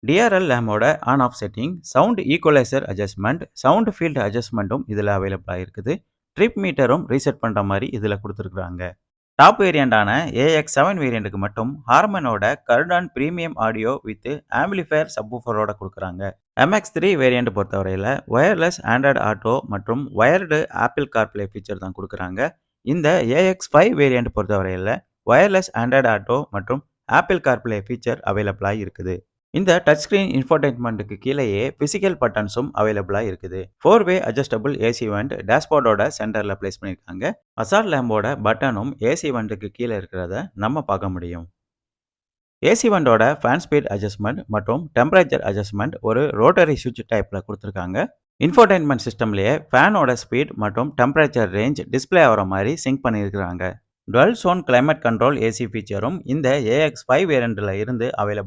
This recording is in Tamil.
டிஆர்எல் லேமோட on off setting, sound equaliser adjustment, sound field அட்ஜஸ்ட்மெண்ட்டும் இதில் அவைலபிளாக இருக்குது. ட்ரிப் மீட்டரும் ரீசெட் பண்ணுற மாதிரி இதில் கொடுத்துருக்குறாங்க. டாப் வேரியண்டான AX7 வேரியண்ட்டுக்கு மட்டும் ஹார்மனோட கர்டான் பிரீமியம் ஆடியோ வித் ஆம்பிளிஃபயர் சப்வூஃபரோட கொடுக்குறாங்க. MX3 வேரியண்ட் பொறுத்தவரையில் ஒயர்லெஸ் ஆண்ட்ராய்டு ஆட்டோ மற்றும் வயர்டு ஆப்பிள் கார்ப்ளே ஃபீச்சர் தான் கொடுக்குறாங்க. இந்த AX5 வேரியண்ட் பொறுத்தவரையில் ஒயர்லெஸ் ஆண்ட்ராய்டு ஆட்டோ மற்றும் ஆப்பிள் கார்ப்ளே ஃபீச்சர் அவைலபிளாக இருக்குது. இந்த டச் ஸ்கிரீன் இன்ஃபோடெயின்மெண்ட்டுக்கு கீழேயே பிசிக்கல் பட்டன்ஸும் அவைலபிளாக இருக்குது. 4-வே அட்ஜஸ்டபிள் ஏசி வெண்ட் டேஷ்போர்டோட சென்டரில் பிளேஸ் பண்ணியிருக்காங்க. அசால் லேம்போட பட்டனும் ஏசி வெண்ட்டுக்கு கீழே இருக்கிறத நம்ம பார்க்க முடியும். ஏசி வெண்டோட ஃபேன் ஸ்பீட் அட்ஜஸ்ட்மெண்ட் மற்றும் டெம்பரேச்சர் அட்ஜஸ்ட்மெண்ட் ஒரு ரோட்டரி சுவிட்ச் டைப்பில் கொடுத்துருக்காங்க. இன்ஃபோடெயின்மெண்ட் சிஸ்டம்லேயே ஃபேனோட ஸ்பீட் மற்றும் டெம்பரேச்சர் ரேஞ்ச் டிஸ்பிளே ஆகிற மாதிரி சிங்க் பண்ணியிருக்கிறாங்க. Dual zone climate control AC ஃபீச்சரும் இந்த AX5 வேரியண்ட்டில் இருந்து அவைலபிள்.